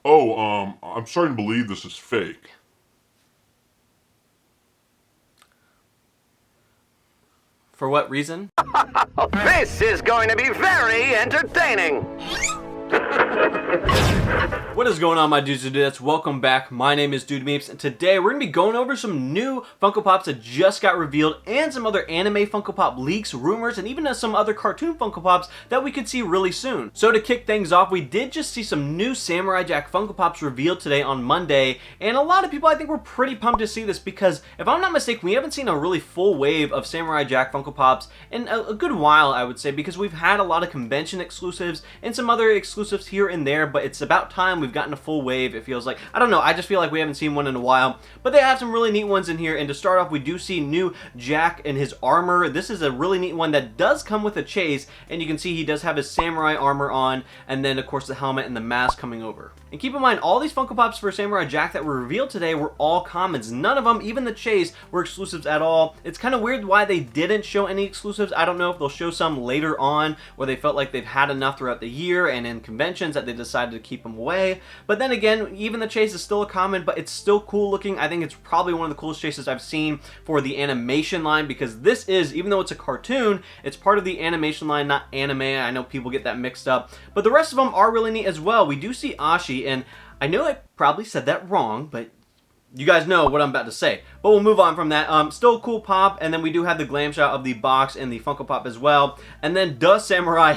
I'm starting to believe this is fake. For what reason? This is going to be very entertaining. What is going on, my dudes and dudettes? Welcome back. My name is Dude Meeps, and today we're going to be going over some new Funko Pops that just got revealed and some other anime Funko Pop leaks, rumors, and even some other cartoon Funko Pops that we could see really soon. So to kick things off, we did just see some new Samurai Jack Funko Pops revealed today on Monday, and a lot of people I think were pretty pumped to see this because, if I'm not mistaken, we haven't seen a really full wave of Samurai Jack Funko Pops in a good while, I would say, because we've had a lot of convention exclusives and some other exclusives here and there, but it's about time we've gotten a full wave, it feels like. I don't know, I just feel like we haven't seen one in a while, but they have some really neat ones in here. And to start off, we do see new Jack in his armor. This is a really neat one that does come with a chase, and you can see he does have his samurai armor on, and then of course the helmet and the mask coming over. And keep in mind, all these Funko Pops for Samurai Jack that were revealed today were all commons. None of them, even the chase, were exclusives at all. It's kind of weird why they didn't show any exclusives. I don't know if they'll show some later on, where they felt like they've had enough throughout the year and in conventions that they decided to keep them away. But then again, even the chase is still a common, but it's still cool looking. I think it's probably one of the coolest chases I've seen for the animation line, because this is, even though it's a cartoon, it's part of the animation line, not anime. I know people get that mixed up, but the rest of them are really neat as well. We do see Ashi, and I know I probably said that wrong, but you guys know what I'm about to say. But we'll move on from that. Still a cool pop, and then we do have the glam shot of the box and the Funko Pop as well. And then Duh Samurai.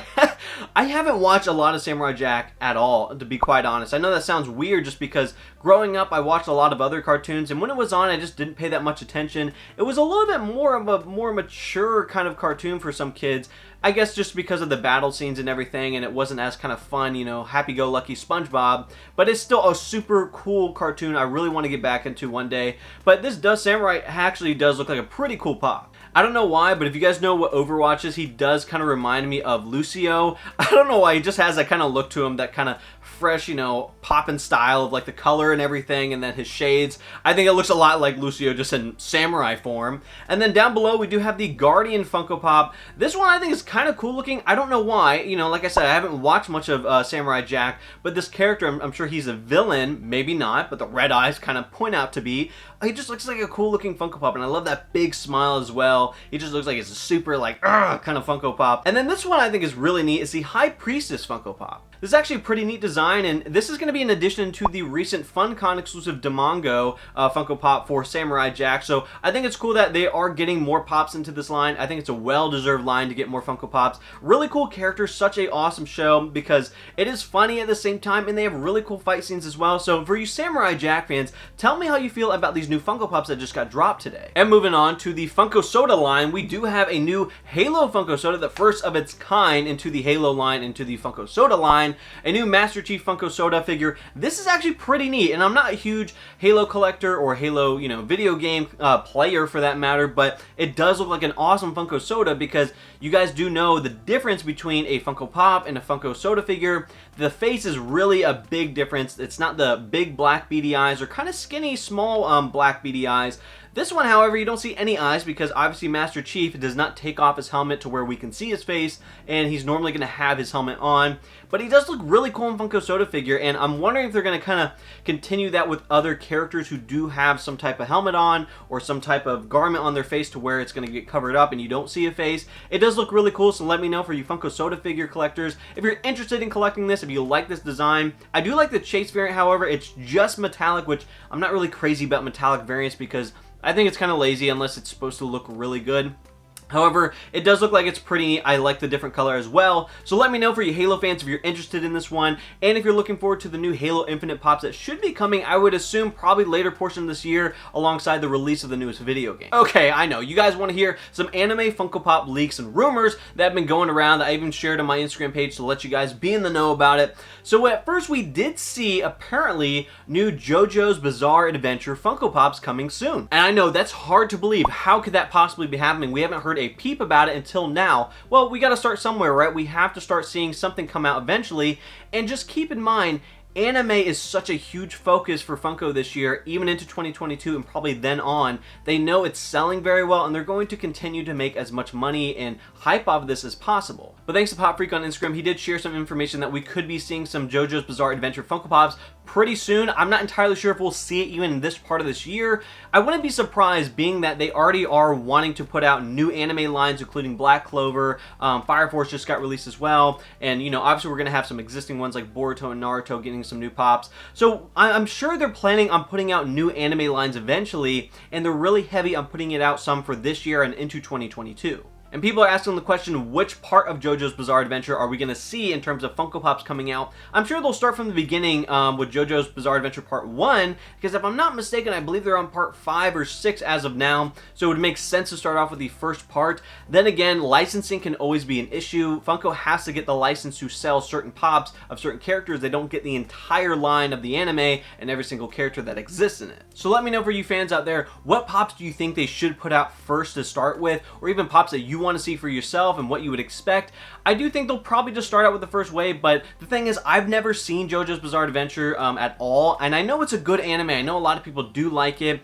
I haven't watched a lot of Samurai Jack at all, to be quite honest. I know that sounds weird just because growing up I watched a lot of other cartoons, and when it was on I just didn't pay that much attention. It was a little bit more of a more mature kind of cartoon for some kids. I guess just because of the battle scenes and everything, and it wasn't as kind of fun, you know, happy-go-lucky SpongeBob, but it's still a super cool cartoon I really want to get back into one day. But this Duh Samurai actually does look like a pretty cool pop. I don't know why, but if you guys know what Overwatch is, he does kind of remind me of Lucio. I don't know why, he just has that kind of look to him, that kind of fresh, you know, poppin' style of like the color and everything, and then his shades. I think it looks a lot like Lucio, just in samurai form. And then down below we do have the Guardian Funko Pop. This one I think is kind of cool looking. I don't know why, you know, like I said, I haven't watched much of Samurai Jack, but this character, I'm sure he's a villain, maybe not, but the red eyes kind of point out to be. He just looks like a cool looking Funko Pop, and I love that big smile as well. He just looks like it's a super like kind of Funko Pop. And then this one I think is really neat, is the High Priestess Funko Pop. This is actually a pretty neat design, and this is going to be in addition to the recent FunCon exclusive Damongo Funko Pop for Samurai Jack. So I think it's cool that they are getting more pops into this line. I think it's a well-deserved line to get more Funko Pops. Really cool characters, such a awesome show because it is funny at the same time, and they have really cool fight scenes as well. So for you Samurai Jack fans, tell me how you feel about these new Funko Pops that just got dropped today. And moving on to the Funko Soda line, we do have a new Halo Funko Soda, the first of its kind into the Halo line, into the Funko Soda line. A new Master Chief Funko Soda figure. This is actually pretty neat, and I'm not a huge Halo collector or Halo, you know, video game player for that matter, but it does look like an awesome Funko Soda because you guys do know the difference between a Funko Pop and a Funko Soda figure. The face is really a big difference. It's not the big black beady eyes or kind of skinny, small black beady eyes. This one, however, you don't see any eyes because obviously Master Chief does not take off his helmet to where we can see his face, and he's normally going to have his helmet on. But he does look really cool in Funko Soda figure, and I'm wondering if they're going to kind of continue that with other characters who do have some type of helmet on or some type of garment on their face to where it's going to get covered up and you don't see a face. It does look really cool, so let me know for you Funko Soda figure collectors if you're interested in collecting this, if you like this design. I do like the Chase variant, however, it's just metallic, which I'm not really crazy about metallic variants because I think it's kind of lazy unless it's supposed to look really good. However, it does look like it's pretty neat. I like the different color as well. So let me know for you Halo fans if you're interested in this one, and if you're looking forward to the new Halo Infinite Pops that should be coming, I would assume probably later portion of this year alongside the release of the newest video game. Okay, I know, you guys want to hear some anime Funko Pop leaks and rumors that have been going around that I even shared on my Instagram page to let you guys be in the know about it. So at first we did see apparently new JoJo's Bizarre Adventure Funko Pops coming soon. And I know that's hard to believe. How could that possibly be happening? We haven't heard a peep about it until now. Well, we got to start somewhere, right? We have to start seeing something come out eventually, and just keep in mind, anime is such a huge focus for Funko this year, even into 2022 and probably then on. They know it's selling very well, and they're going to continue to make as much money and hype off of this as possible. But thanks to Pop Freak on Instagram, he did share some information that we could be seeing some JoJo's Bizarre Adventure Funko Pops pretty soon. I'm not entirely sure if we'll see it even in this part of this year. I wouldn't be surprised, being that they already are wanting to put out new anime lines, including Black Clover. Fire Force just got released as well, and obviously we're gonna have some existing ones like Boruto and Naruto getting some new pops. So I'm sure they're planning on putting out new anime lines eventually, and they're really heavy on putting it out some for this year and into 2022. And people are asking the question, which part of JoJo's Bizarre Adventure are we going to see in terms of Funko Pops coming out? I'm sure they'll start from the beginning with JoJo's Bizarre Adventure Part 1, because if I'm not mistaken, I believe they're on Part 5 or 6 as of now, so it would make sense to start off with the first part. Then again, licensing can always be an issue. Funko has to get the license to sell certain pops of certain characters. They don't get the entire line of the anime and every single character that exists in it. So let me know, for you fans out there, what pops do you think they should put out first to start with, or even pops that you want to see for yourself and what you would expect. I do think they'll probably just start out with the first wave, but the thing is, I've never seen JoJo's Bizarre Adventure at all, and I know it's a good anime. I know a lot of people do like it.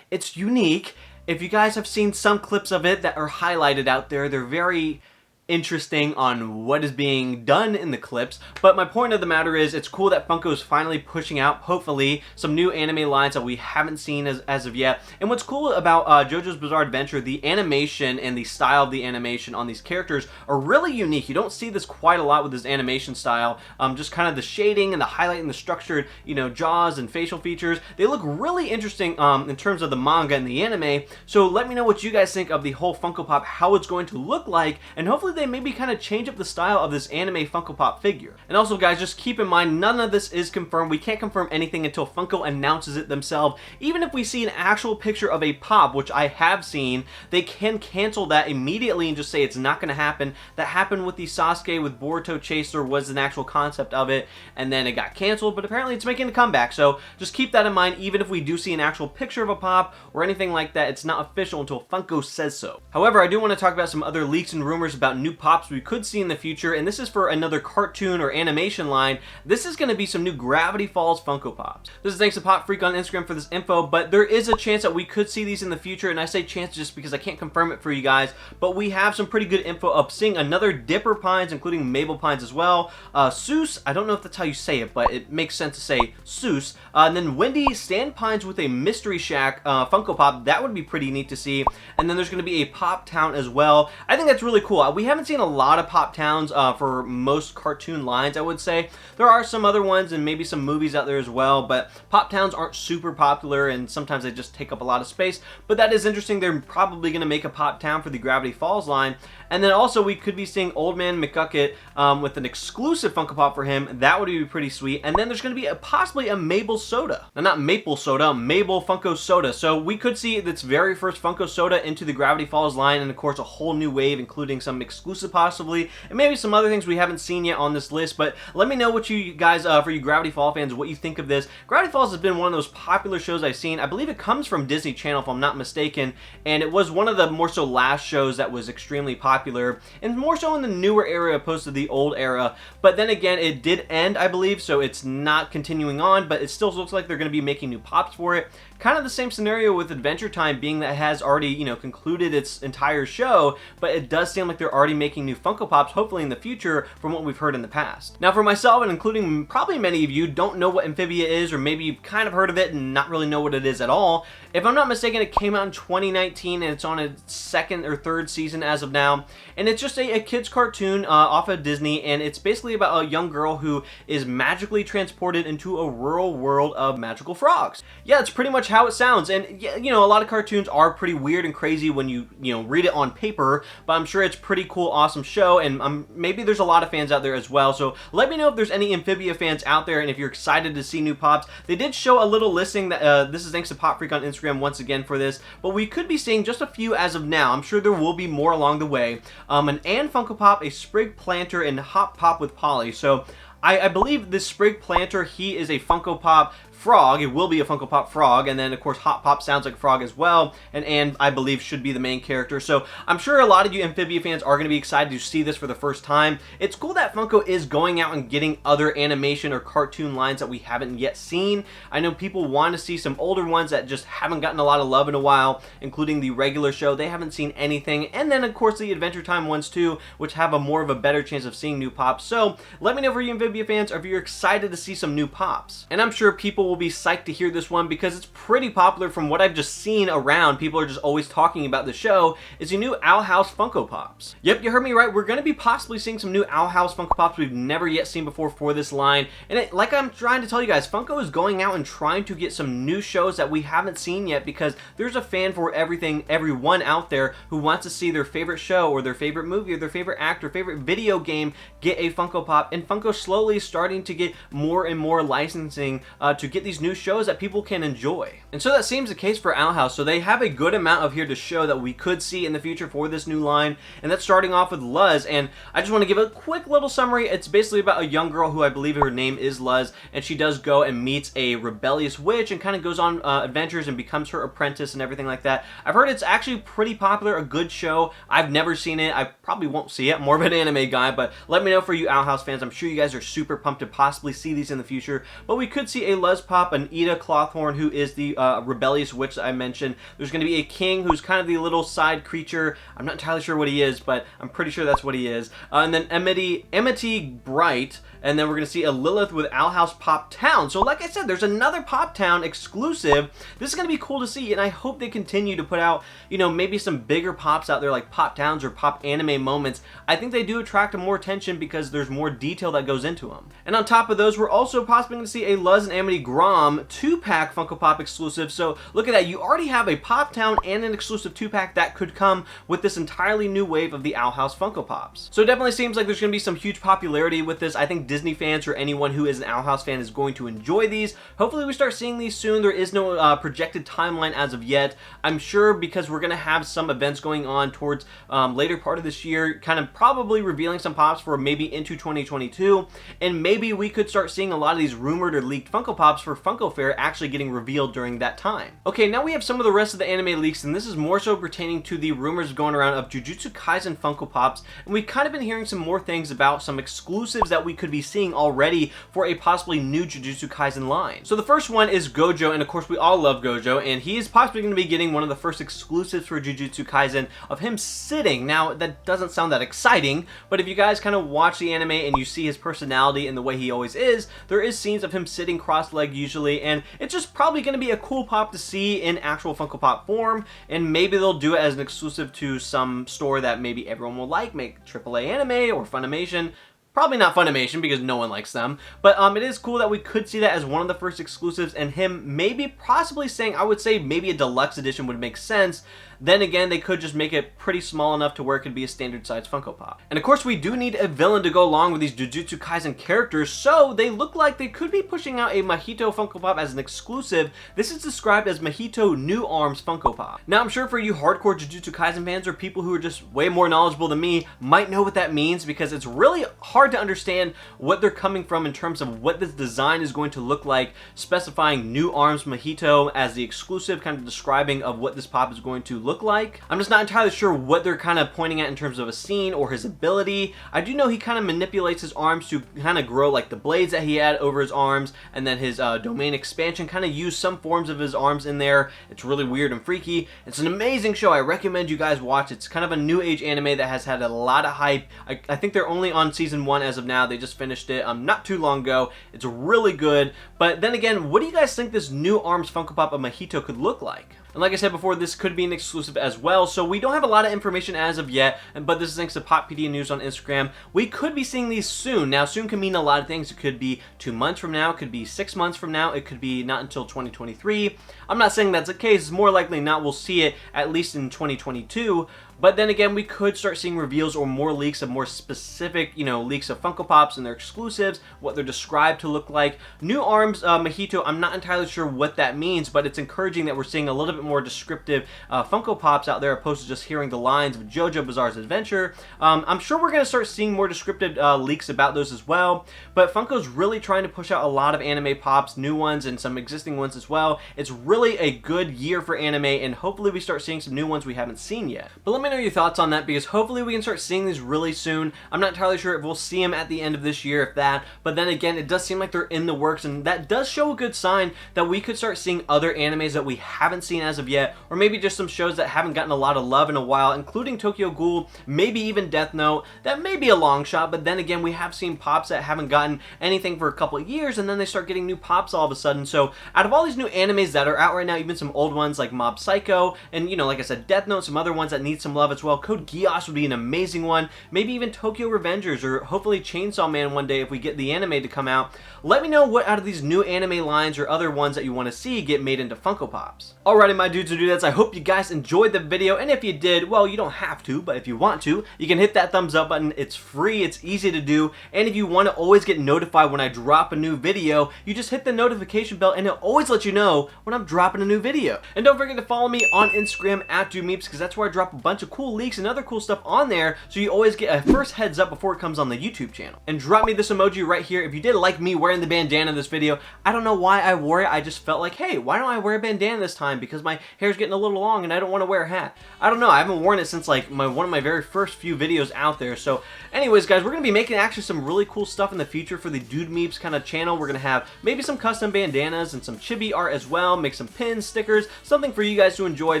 It's unique. If you guys have seen some clips of it that are highlighted out there, they're very interesting on what is being done in the clips, but my point of the matter is, it's cool that Funko is finally pushing out, hopefully, some new anime lines that we haven't seen as of yet. And what's cool about JoJo's Bizarre Adventure, the animation and the style of the animation on these characters are really unique. You don't see this quite a lot with this animation style. Just kind of the shading and the highlight and the structured, jaws and facial features. They look really interesting in terms of the manga and the anime. So let me know what you guys think of the whole Funko Pop, how it's going to look like, and hopefully they maybe kind of change up the style of this anime Funko Pop figure. And also, guys, just keep in mind, none of this is confirmed. We can't confirm anything until Funko announces it themselves. Even if we see an actual picture of a pop, which I have seen, they can cancel that immediately and just say it's not going to happen. That happened with the Sasuke with Boruto Chaser, was an actual concept of it, and then it got canceled, but apparently it's making a comeback. So just keep that in mind. Even if we do see an actual picture of a pop or anything like that, it's not official until Funko says so. However, I do want to talk about some other leaks and rumors about new pops we could see in the future, and this is for another cartoon or animation line. This is going to be some new Gravity Falls Funko Pops. This is thanks to Pop Freak on Instagram for this info, but there is a chance that we could see these in the future, and I say chance just because I can't confirm it for you guys, but we have some pretty good info of seeing another Dipper Pines, including Mabel Pines as well. Seuss, I don't know if that's how you say it, but it makes sense to say Seuss. And then Wendy Sand Pines with a Mystery Shack Funko Pop. That would be pretty neat to see. And then there's going to be a Pop Town as well. I think that's really cool. We haven't seen a lot of Pop Towns for most cartoon lines, I would say. There are some other ones and maybe some movies out there as well, but Pop Towns aren't super popular, and sometimes they just take up a lot of space. But that is interesting. They're probably going to make a Pop Town for the Gravity Falls line. And then also we could be seeing Old Man McGucket with an exclusive Funko Pop for him. That would be pretty sweet. And then there's going to be possibly a Mabel Soda. Now, not Maple Soda, Mabel Funko Soda. So we could see its very first Funko Soda into the Gravity Falls line, and of course a whole new wave, including some exclusive possibly, and maybe some other things we haven't seen yet on this list. But let me know what you guys, for you Gravity Falls fans, what you think of this. Gravity Falls has been one of those popular shows I've seen. I believe it comes from Disney Channel, if I'm not mistaken, and it was one of the more so last shows that was extremely popular, and more so in the newer era opposed to the old era. But then again, it did end, I believe, so it's not continuing on, but it still looks like they're going to be making new pops for it. Kind of the same scenario with Adventure Time, being that it has already, concluded its entire show, but it does seem like they're already making new Funko Pops, hopefully in the future, from what we've heard in the past. Now, for myself, and including probably many of you, don't know what Amphibia is, or maybe you've kind of heard of it and not really know what it is at all. If I'm not mistaken, it came out in 2019, and it's on its second or third season as of now, and it's just a kid's cartoon off of Disney, and it's basically about a young girl who is magically transported into a rural world of magical frogs. Yeah, it's pretty much how it sounds. And yeah, a lot of cartoons are pretty weird and crazy when you read it on paper, but I'm sure it's pretty cool, awesome show, and maybe there's a lot of fans out there as well. So let me know if there's any Amphibia fans out there, and if you're excited to see new pops. They did show a little listing that this is thanks to Pop Freak on Instagram once again for this, but we could be seeing just a few as of now. I'm sure there will be more along the way. An Ann Funko Pop, a Sprig Planter, and Hop Pop with Polly. So I believe this Sprig Planter, he is a Funko Pop frog. It will be a Funko Pop frog, and then of course Hop Pop sounds like a frog as well, and Anne, I believe, should be the main character. So I'm sure a lot of you Amphibia fans are going to be excited to see this for the first time. It's cool that Funko is going out and getting other animation or cartoon lines that we haven't yet seen. I know people want to see some older ones that just haven't gotten a lot of love in a while, including the regular show. They haven't seen anything, and then of course the Adventure Time ones too, which have a more of a better chance of seeing new pops. So let me know for you Amphibia JoJo fans or if you're excited to see some new pops. And I'm sure people will be psyched to hear this one because it's pretty popular from what I've just seen around. People are just always talking about the show, is the new Owl House Funko Pops. Yep, you heard me right. We're going to be possibly seeing some new Owl House Funko Pops we've never yet seen before for this line. And like I'm trying to tell you guys, Funko is going out and trying to get some new shows that we haven't seen yet because there's a fan for everyone out there who wants to see their favorite show or their favorite movie or their favorite actor, favorite video game get a Funko Pop. And Funko slowly starting to get more and more licensing to get these new shows that people can enjoy. And so that seems the case for Owl House. So they have a good amount of here to show that we could see in the future for this new line. And that's starting off with Luz. And I just want to give a quick little summary. It's basically about a young girl who I believe her name is Luz. And she does go and meets a rebellious witch and kind of goes on adventures and becomes her apprentice and everything like that. I've heard it's actually pretty popular, a good show. I've never seen it. I probably won't see it. I'm more of an anime guy, but let me know for you Owl House fans. I'm sure you guys are super pumped to possibly see these in the future. But we could see a Luz Pop, an Ida Clothorn, who is the rebellious witch that I mentioned. There's going to be a king who's kind of the little side creature. I'm not entirely sure what he is, but I'm pretty sure that's what he is. And then Amity Bright. And then we're going to see a Lilith with Owl House Pop Town. So like I said, there's another Pop Town exclusive. This is going to be cool to see, and I hope they continue to put out, you know, maybe some bigger pops out there like Pop Towns or Pop Anime Moments. I think they do attract more attention because there's more detail that goes into them. And on top of those, we're also possibly going to see a Luz and Amity Grom 2-pack Funko Pop exclusive. So look at that. You already have a Pop Town and an exclusive 2-pack that could come with this entirely new wave of the Owl House Funko Pops. So it definitely seems like there's going to be some huge popularity with this. I think Disney fans or anyone who is an Owl House fan is going to enjoy these. Hopefully we start seeing these soon. There is no projected timeline as of yet. I'm sure because we're going to have some events going on towards later part of this year, kind of probably revealing some pops for maybe into 2022, and maybe we could start seeing a lot of these rumored or leaked Funko Pops for Funko Fair actually getting revealed during that time. Okay, now we have some of the rest of the anime leaks, and this is more so pertaining to the rumors going around of Jujutsu Kaisen Funko Pops, and we've kind of been hearing some more things about some exclusives that we could be seeing already for a possibly new Jujutsu Kaisen line. So the first one is Gojo, and of course we all love Gojo, and he is possibly going to be getting one of the first exclusives for Jujutsu Kaisen of him sitting. Now that doesn't sound that exciting, but if you guys kind of watch the anime and you see his personality and the way he always is, there is scenes of him sitting cross-legged usually, and it's just probably going to be a cool pop to see in actual Funko Pop form, and maybe they'll do it as an exclusive to some store that maybe everyone will like, make AAA anime or Funimation. Probably not Funimation because no one likes them, but it is cool that we could see that as one of the first exclusives, and him maybe possibly saying, I would say maybe a deluxe edition would make sense. Then again, they could just make it pretty small enough to where it could be a standard size Funko Pop. And of course, we do need a villain to go along with these Jujutsu Kaisen characters, so they look like they could be pushing out a Mahito Funko Pop as an exclusive. This is described as Mahito New Arms Funko Pop. Now, I'm sure for you hardcore Jujutsu Kaisen fans or people who are just way more knowledgeable than me might know what that means, because it's really hard to understand what they're coming from in terms of what this design is going to look like, specifying New Arms Mahito as the exclusive, kind of describing of what this pop is going to look like. I'm just not entirely sure what they're kind of pointing at in terms of a scene or his ability. I do know he kind of manipulates his arms to kind of grow like the blades that he had over his arms, and then his domain expansion kind of used some forms of his arms in there. It's really weird and freaky. It's an amazing show. I recommend you guys watch. It's kind of a new age anime that has had a lot of hype. I think they're only on season 1 as of now. They just finished it not too long ago. It's really good. But then again, what do you guys think this New Arms Funko Pop of Mahito could look like? And like I said before, this could be an exclusive as well, so we don't have a lot of information as of yet, but this is thanks to Poppedia News on Instagram. We could be seeing these soon. Now, soon can mean a lot of things. It could be 2 months from now, it could be 6 months from now, it could be not until 2023. I'm not saying that's the case. It's more likely not we'll see it at least in 2022. But then again, we could start seeing reveals or more leaks of more specific, leaks of Funko Pops and their exclusives, what they're described to look like. New Arms Mahito, I'm not entirely sure what that means, but it's encouraging that we're seeing a little bit more descriptive Funko Pops out there opposed to just hearing the lines of JoJo Bizarre's Adventure. I'm sure we're going to start seeing more descriptive leaks about those as well, but Funko's really trying to push out a lot of anime pops, new ones and some existing ones as well. It's really a good year for anime, and hopefully we start seeing some new ones we haven't seen yet. But let me me know your thoughts on that, because hopefully we can start seeing these really soon. I'm not entirely sure if we'll see them at the end of this year, if that, but then again, it does seem like they're in the works, and that does show a good sign that we could start seeing other animes that we haven't seen as of yet, or maybe just some shows that haven't gotten a lot of love in a while, including Tokyo Ghoul, maybe even Death Note. That may be a long shot, but then again, we have seen pops that haven't gotten anything for a couple of years, and then they start getting new pops all of a sudden. So out of all these new animes that are out right now, even some old ones like Mob Psycho, and you know, like I said, Death Note, some other ones that need some love as well. Code Geass would be an amazing one. Maybe even Tokyo Revengers, or hopefully Chainsaw Man one day if we get the anime to come out. Let me know what out of these new anime lines or other ones that you want to see get made into Funko Pops. Alrighty, my dudes and dudettes, I hope you guys enjoyed the video, and if you did, well, you don't have to, but if you want to, you can hit that thumbs up button. It's free, it's easy to do, and if you want to always get notified when I drop a new video, you just hit the notification bell and it'll always let you know when I'm dropping a new video. And don't forget to follow me on Instagram at DudeMeeps, because that's where I drop a bunch of cool leaks and other cool stuff on there, so you always get a first heads up before it comes on the YouTube channel. And drop me this emoji right here if you did like me wearing the bandana in this video. I don't know why I wore it, I just felt like, hey, why don't I wear a bandana this time, because my hair's getting a little long and I don't want to wear a hat. I don't know, I haven't worn it since like one of my very first few videos out there. So anyways, guys, we're going to be making actually some really cool stuff in the future for the DudeMeeps kind of channel. We're going to have maybe some custom bandanas and some chibi art as well, make some pins, stickers, something for you guys to enjoy,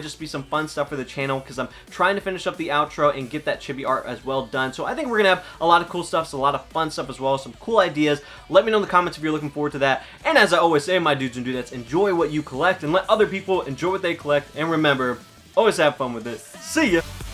just be some fun stuff for the channel, because I'm trying to finish up the outro and get that chibi art as well done. So I think we're going to have a lot of cool stuff, so a lot of fun stuff as well, some cool ideas. Let me know in the comments if you're looking forward to that. And as I always say, my dudes and dudettes, enjoy what you collect and let other people enjoy what they collect. And remember, always have fun with it. See ya!